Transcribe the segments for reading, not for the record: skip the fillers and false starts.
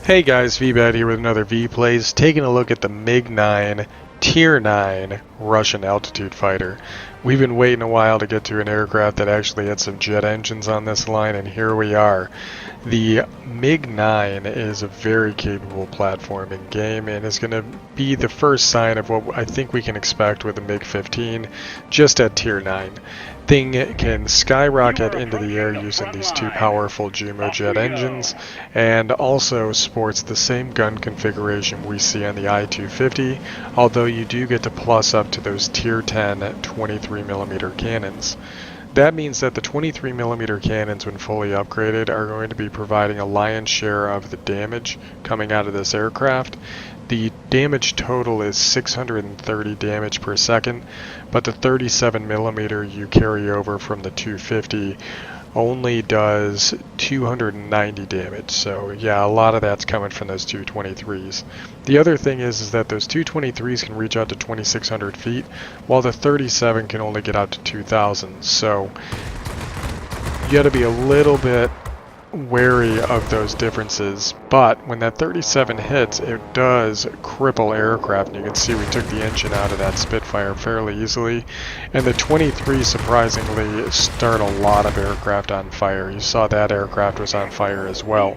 Hey guys, Veebat here with another V-Plays, taking a look at the MiG-9 Tier 9 Russian altitude fighter. We've been waiting a while to get to an aircraft that actually had some jet engines on this line, and here we are. The MiG-9 is a very capable platform in game, and is going to be the first sign of what I think we can expect with the MiG-15 just at Tier 9. Thing can skyrocket into the air using these two powerful Jumo jet engines, and also sports the same gun configuration we see on the I-250, although you do get to plus up to those Tier 10 23mm cannons. That means that the 23mm cannons, when fully upgraded, are going to be providing a lion's share of the damage coming out of this aircraft. The damage total is 630 damage per second, but the 37mm you carry over from the 250 only does 290 damage. So yeah, a lot of that's coming from those 223s. The other thing is that those 223s can reach out to 2,600 feet, while the 37 can only get out to 2,000. So you got to be a little bit wary of those differences, but when that 37 hits, it does cripple aircraft, and you can see we took the engine out of that Spitfire fairly easily, and the 23 surprisingly start a lot of aircraft on fire. You saw that aircraft was on fire as well.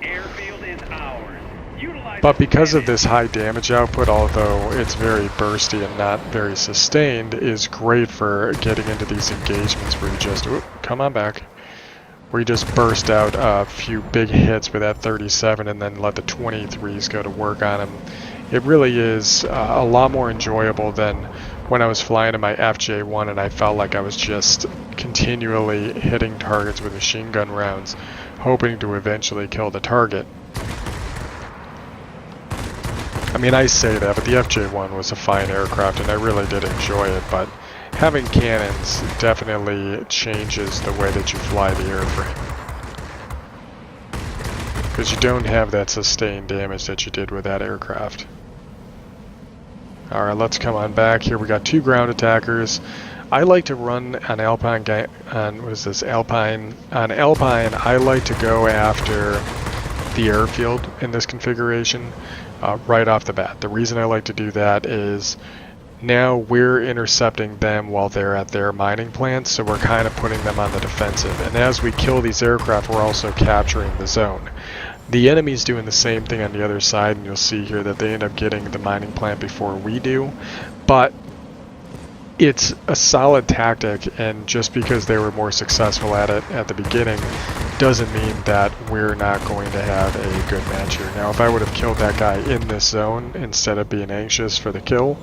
But because of this high damage output, although it's very bursty and not very sustained, is great for getting into these engagements where you just, come on back, where you just burst out a few big hits with that 37 and then let the 23s go to work on them. It really is a lot more enjoyable than when I was flying in my FJ1 and I felt like I was just continually hitting targets with machine gun rounds, hoping to eventually kill the target. I mean, I say that, but the FJ1 was a fine aircraft and I really did enjoy it, but having cannons definitely changes the way that you fly the airframe, because you don't have that sustained damage that you did with that aircraft. Alright, let's come on back here. We got two ground attackers. I like to run on Alpine, Alpine, I like to go after the airfield in this configuration right off the bat. The reason I like to do that is now we're intercepting them while they're at their mining plants, so we're kind of putting them on the defensive. And as we kill these aircraft, we're also capturing the zone. The enemy's doing the same thing on the other side, and you'll see here that they end up getting the mining plant before we do. But it's a solid tactic, and just because they were more successful at it at the beginning doesn't mean that we're not going to have a good match here. Now, if I would have killed that guy in this zone instead of being anxious for the kill,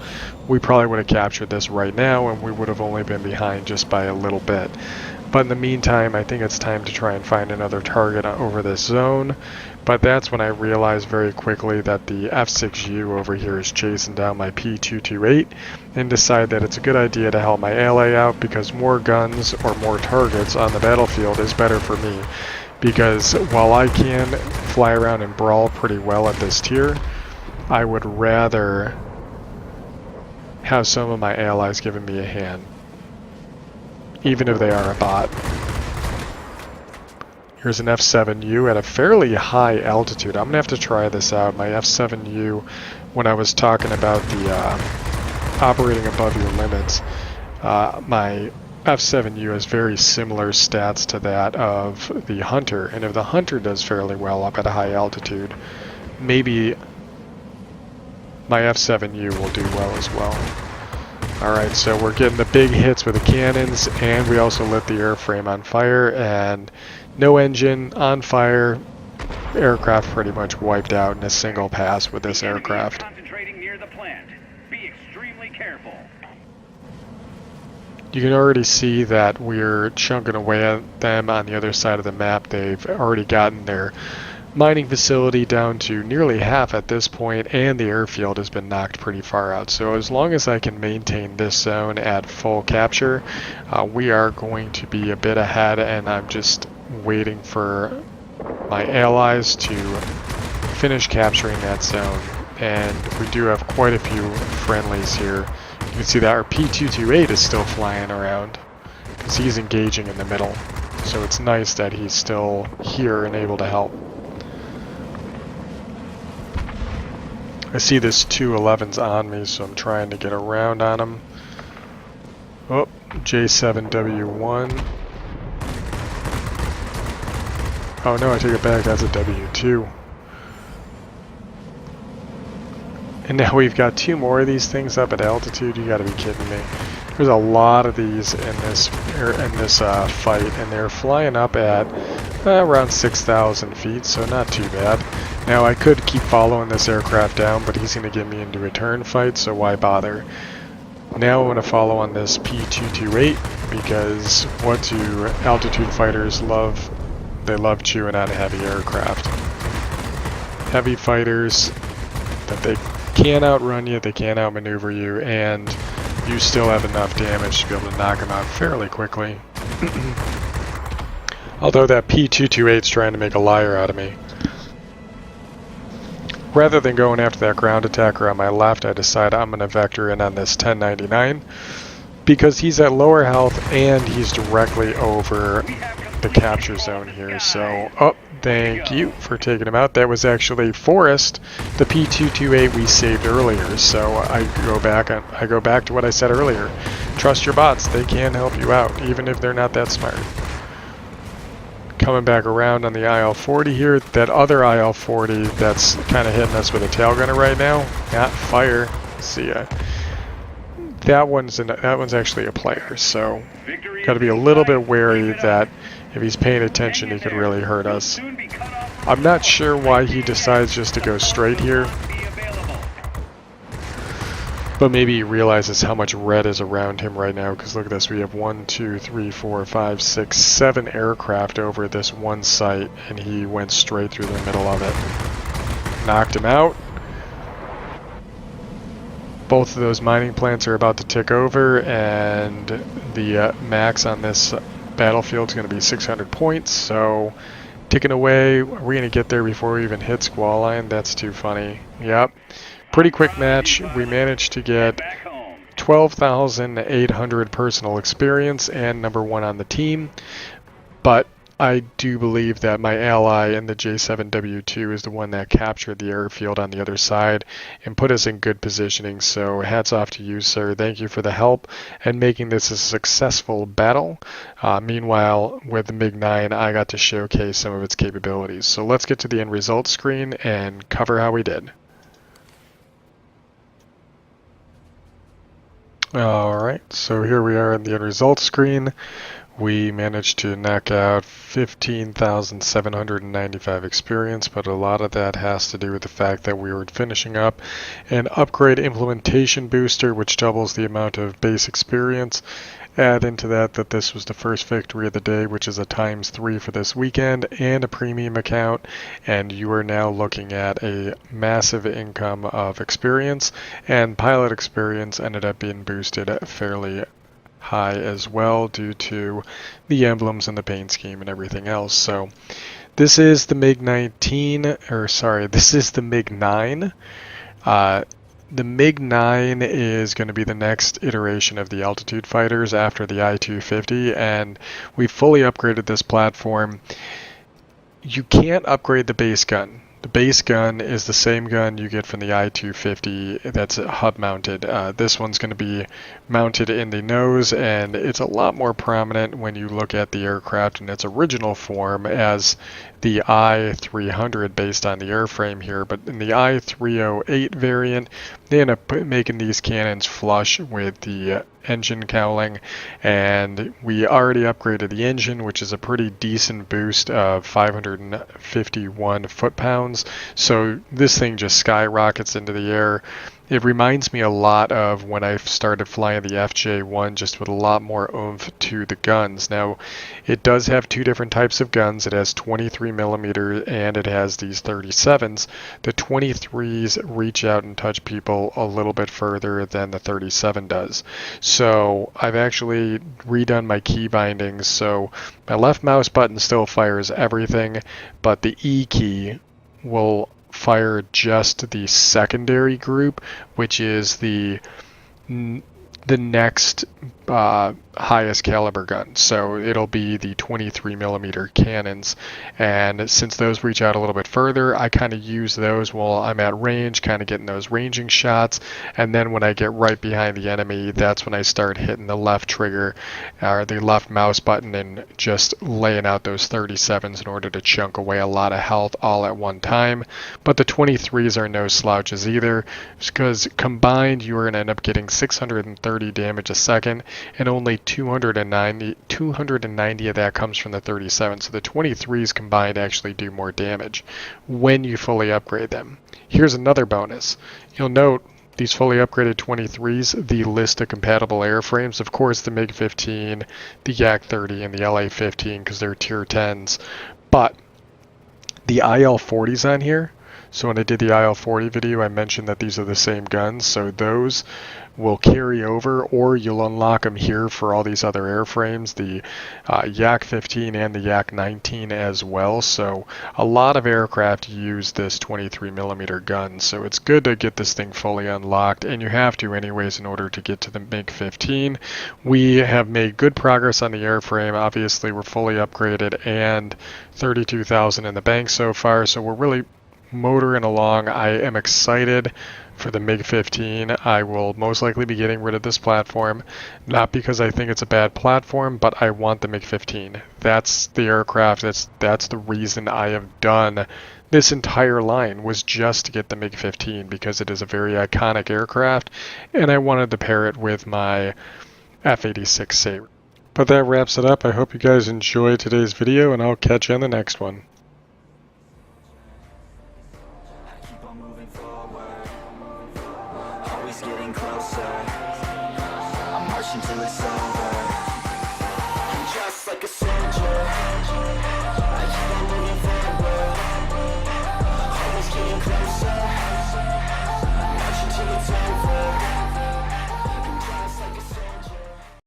we probably would have captured this right now, and we would have only been behind just by a little bit. But in the meantime, I think it's time to try and find another target over this zone. But that's when I realized very quickly that the F6U over here is chasing down my P228, and decide that it's a good idea to help my ally out, because more guns or more targets on the battlefield is better for me. Because while I can fly around and brawl pretty well at this tier, I would rather have some of my allies giving me a hand, even if they are a bot. Here's an F7U at a fairly high altitude. I'm going to have to try this out. My F7U, when I was talking about the operating above your limits, my F7U has very similar stats to that of the Hunter. And if the Hunter does fairly well up at a high altitude, maybe my F7U will do well as well. Alright, so we're getting the big hits with the cannons, and we also lit the airframe on fire, and no engine, on fire, aircraft pretty much wiped out in a single pass with this aircraft. Concentrating near the plant. Be extremely careful. You can already see that we're chunking away at them on the other side of the map. They've already gotten their mining facility down to nearly half at this point, and the airfield has been knocked pretty far out. So as long as I can maintain this zone at full capture, we are going to be a bit ahead, and I'm just waiting for my allies to finish capturing that zone. And we do have quite a few friendlies here. You can see that our P228 is still flying around. because he's engaging in the middle. So it's nice that he's still here and able to help. I see this 211's on me, so I'm trying to get around on him. Oh, J7W1. Oh no, I take it back, that's a W2. And now we've got 2 more of these things up at altitude. You gotta be kidding me. There's a lot of these in this fight, and they're flying up at around 6,000 feet, so not too bad. Now I could keep following this aircraft down, but he's gonna get me into a turn fight, so why bother? Now I'm gonna follow on this P228, because what do altitude fighters love? They love chewing on heavy aircraft. Heavy fighters that they can't outrun you, they can't outmaneuver you, and you still have enough damage to be able to knock them out fairly quickly. Although that P228's trying to make a liar out of me. Rather than going after that ground attacker on my left, I decide I'm going to vector in on this 1099 because he's at lower health and he's directly over the capture zone here. So, oh, thank you for taking him out. That was actually Forrest, the P228 we saved earlier. So I go back to what I said earlier. Trust your bots; they can help you out, even if they're not that smart. Coming back around on the IL-40 here, that other IL-40 that's kind of hitting us with a tail gunner right now. Yeah, fire. See ya. That one's actually a player, so got to be a little bit wary that if he's paying attention, he could really hurt us. I'm not sure why he decides just to go straight here, but maybe he realizes how much red is around him right now, because look at this, we have 1, 2, 3, 4, 5, 6, 7 aircraft over this one site, and he went straight through the middle of it. Knocked him out. Both of those mining plants are about to tick over, and the max on this battlefield is going to be 600 points, so ticking away. Are we going to get there before we even hit squall line? That's too funny. Yep. Pretty quick match. We managed to get 12,800 personal experience and #1 on the team, but I do believe that my ally in the J7W2 is the one that captured the airfield on the other side and put us in good positioning, so hats off to you, sir. Thank you for the help and making this a successful battle. Meanwhile, with the MiG-9, I got to showcase some of its capabilities. So let's get to the end result screen and cover how we did. Alright, so here we are in the end results screen. We managed to knock out 15,795 experience, but a lot of that has to do with the fact that we were finishing up an upgrade implementation booster, which doubles the amount of base experience. Add into that this was the first victory of the day, which is a ×3 for this weekend, and a premium account, and you are now looking at a massive income of experience, and pilot experience ended up being boosted fairly high as well due to the emblems and the paint scheme and everything else. So this is the MiG-9. This is the MiG-9. The MiG-9 is going to be the next iteration of the altitude fighters after the I-250, and we fully upgraded this platform. You can't upgrade the base gun. The base gun is the same gun you get from the I-250 that's hub mounted. This one's going to be mounted in the nose, and it's a lot more prominent when you look at the aircraft in its original form as the I-300 based on the airframe here. But in the I-308 variant, they end up making these cannons flush with the engine cowling, and we already upgraded the engine, which is a pretty decent boost of 551 foot-pounds. So this thing just skyrockets into the air. It reminds me a lot of when I started flying the FJ1, just with a lot more oomph to the guns. Now, it does have 2 different types of guns. It has 23mm and it has these 37s. The 23s reach out and touch people a little bit further than the 37 does. So I've actually redone my key bindings, so my left mouse button still fires everything, but the E key will fire just the secondary group, which is the next highest caliber guns. So it'll be the 23 millimeter cannons, and since those reach out a little bit further, I kind of use those while I'm at range, kind of getting those ranging shots, and then when I get right behind the enemy, that's when I start hitting the left trigger or the left mouse button and just laying out those 37s in order to chunk away a lot of health all at one time. But the 23s are no slouches either, because combined you are going to end up getting 630 damage a second, and only 290 of that comes from the 37. So the 23s combined actually do more damage when you fully upgrade them. Here's another bonus. You'll note these fully upgraded 23s, the list of compatible airframes, of course the MiG-15, the Yak-30, and the LA-15 because they're tier 10s, but the IL-40s on here. So when I did the IL-40 video, I mentioned that these are the same guns, so those will carry over, or you'll unlock them here for all these other airframes, the Yak-15 and the Yak-19 as well. So a lot of aircraft use this 23 millimeter gun, so it's good to get this thing fully unlocked, and you have to anyways in order to get to the MiG-15. We have made good progress on the airframe. Obviously we're fully upgraded and 32,000 in the bank so far, so we're really motoring along. I am excited for the MiG-15. I will most likely be getting rid of this platform, not because I think it's a bad platform, but I want the MiG-15. That's the aircraft, that's the reason I have done this entire line, was just to get the MiG-15 because it is a very iconic aircraft and I wanted to pair it with my F-86 Sabre. But that wraps it up. I hope you guys enjoyed today's video and I'll catch you on the next one.